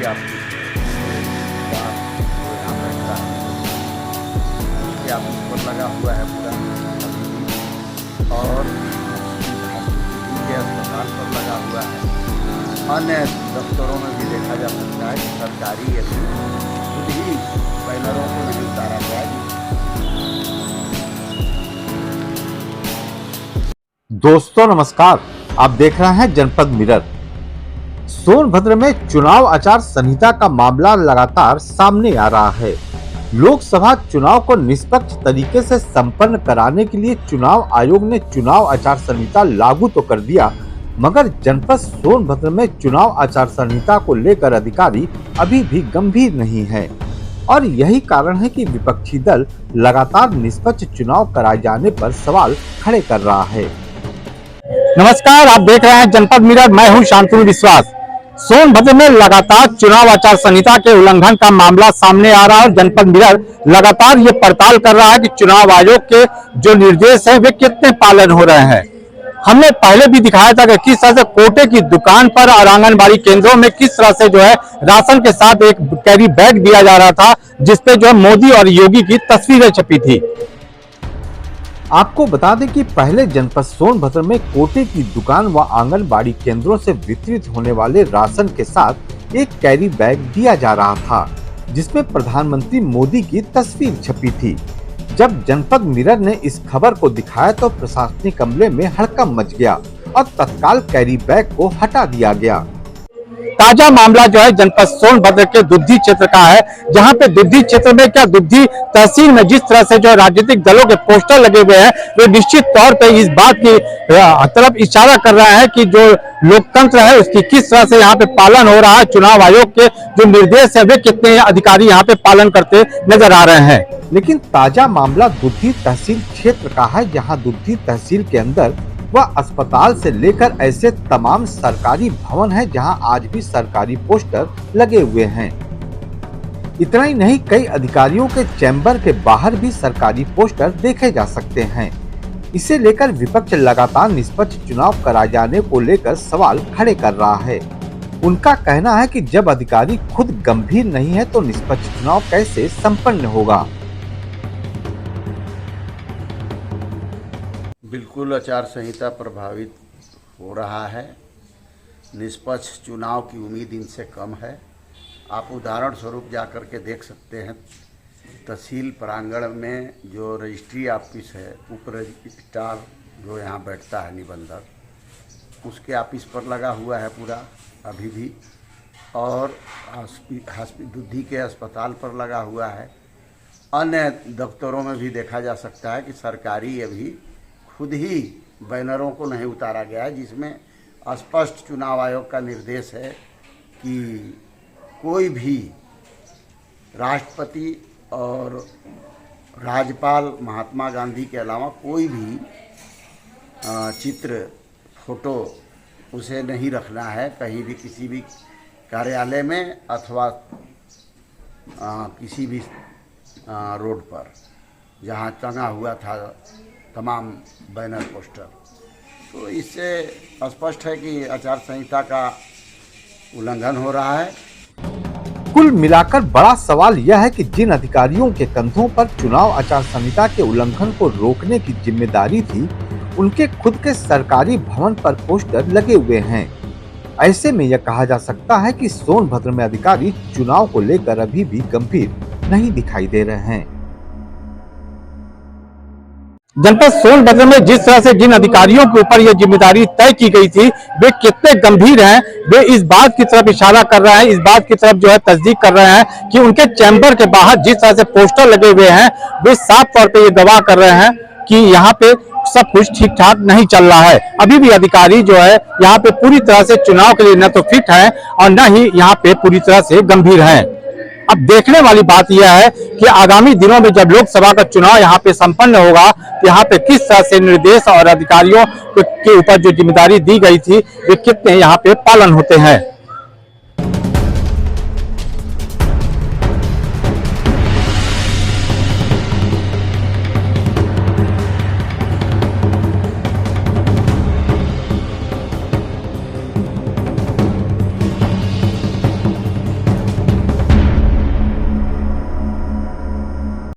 Registry office यहाँ बैठता है उसके ऑफिस पर लगा हुआ है पूरा अभी भी, और के अस्पताल पर लगा हुआ है। अन्य दफ्तरों में भी देखा जा सकता है कि सरकारी खुद ही बैनरों को नहीं उतारा गया है। दोस्तों नमस्कार, आप देख रहे हैं जनपद मिरर। सोनभद्र में चुनाव आचार संहिता का मामला लगातार सामने आ रहा है। लोकसभा चुनाव को निष्पक्ष तरीके से संपन्न कराने के लिए चुनाव आयोग ने चुनाव आचार संहिता लागू तो कर दिया, मगर जनपद सोनभद्र में चुनाव आचार संहिता को लेकर अधिकारी अभी भी गंभीर नहीं है, और यही कारण है कि विपक्षी दल लगातार निष्पक्ष चुनाव कराए जाने पर सवाल खड़े कर रहा है। नमस्कार, आप देख रहे हैं जनपद मिरर। मैं हूं शांतनु विश्वास। सोनभद्र में लगातार चुनाव आचार संहिता के उल्लंघन का मामला सामने आ रहा है और जनपद मिरर लगातार ये पड़ताल कर रहा है कि चुनाव आयोग के जो निर्देश हैं वे कितने पालन हो रहे हैं। हमने पहले भी दिखाया था कि किस तरह से कोटे की दुकान पर और आंगनबाड़ी केंद्रों में किस तरह से जो है राशन के साथ एक कैरी बैग दिया जा रहा था, जिसपे जो है मोदी और योगी की तस्वीरें छपी थी। आपको बता दें कि पहले जनपद सोनभद्र में कोटे की दुकान व आंगनबाड़ी केंद्रों से वितरित होने वाले राशन के साथ एक कैरी बैग दिया जा रहा था, जिसमें प्रधानमंत्री मोदी की तस्वीर छपी थी। जब जनपद मिरर ने इस खबर को दिखाया तो प्रशासनिक अमले में हड़कंप मच गया और तत्काल कैरी बैग को हटा दिया गया। ताजा मामला जो है जनपद सोनभद्र के दुद्धी क्षेत्र का है, जहां पे दुद्धी क्षेत्र में क्या दुद्धी तहसील में जिस तरह से जो राजनीतिक दलों के पोस्टर लगे हुए हैं, वे निश्चित तौर पे इस बात की तरफ इशारा कर रहा है कि जो लोकतंत्र है उसकी किस तरह से यहाँ पे पालन हो रहा है। चुनाव आयोग के जो निर्देश है वे कितने अधिकारी यहाँ पे पालन करते नजर आ रहे हैं। लेकिन ताजा मामला दुद्धी तहसील क्षेत्र का है, जहाँ दुद्धी तहसील के अंदर वह अस्पताल से लेकर ऐसे तमाम सरकारी भवन हैं जहां आज भी सरकारी पोस्टर लगे हुए हैं। इतना ही नहीं, कई अधिकारियों के चैम्बर के बाहर भी सरकारी पोस्टर देखे जा सकते हैं। इसे लेकर विपक्ष लगातार निष्पक्ष चुनाव कराए जाने को लेकर सवाल खड़े कर रहा है। उनका कहना है कि जब अधिकारी खुद गंभीर नहीं है तो निष्पक्ष चुनाव कैसे संपन्न होगा। बिल्कुल आचार संहिता प्रभावित हो रहा है। निष्पक्ष चुनाव की उम्मीद इनसे कम है। आप उदाहरण स्वरूप जाकर के देख सकते हैं, तहसील प्रांगण में जो रजिस्ट्री ऑफिस है, उप रजिस्ट्रार जो यहाँ बैठता है निबंधक, उसके ऑफिस पर लगा हुआ है पूरा अभी भी, और दुद्धी के अस्पताल पर लगा हुआ है। अन्य दफ्तरों में भी देखा जा सकता है कि सरकारी अभी खुद ही बैनरों को नहीं उतारा गया है, जिसमें स्पष्ट चुनाव आयोग का निर्देश है कि कोई भी राष्ट्रपति और राज्यपाल महात्मा गांधी के अलावा कोई भी चित्र फोटो उसे नहीं रखना है कहीं भी, किसी भी कार्यालय में अथवा किसी भी रोड पर जहाँ टंगा हुआ था तमाम बैनर पोस्टर। तो इससे स्पष्ट है कि आचार संहिता का उल्लंघन हो रहा है। कुल मिलाकर बड़ा सवाल यह है कि जिन अधिकारियों के कंधों पर चुनाव आचार संहिता के उल्लंघन को रोकने की जिम्मेदारी थी, उनके खुद के सरकारी भवन पर पोस्टर लगे हुए हैं। ऐसे में यह कहा जा सकता है कि सोनभद्र में अधिकारी चुनाव को लेकर अभी भी गंभीर नहीं दिखाई दे रहे हैं। जनपद सोनभद्र में जिस तरह से जिन अधिकारियों के ऊपर यह जिम्मेदारी तय की गई थी, वे कितने गंभीर हैं, वे इस बात की तरफ इशारा कर रहे हैं, इस बात की तरफ जो है तस्दीक कर रहे हैं कि उनके चैम्बर के बाहर जिस तरह से पोस्टर लगे हुए हैं, वे साफ तौर पे ये गवाह कर रहे हैं कि यहाँ पे सब कुछ ठीक ठाक नहीं चल रहा है। अभी भी अधिकारी जो है यहाँ पे पूरी तरह से चुनाव के लिए न तो फिट है और न ही यहाँ पे पूरी तरह से गंभीर है। अब देखने वाली बात यह है कि आगामी दिनों में जब लोकसभा का चुनाव यहाँ पे संपन्न होगा तो यहाँ पे किस तरह से निर्देश और अधिकारियों के ऊपर जो जिम्मेदारी दी गई थी वे कितने यहाँ पे पालन होते हैं।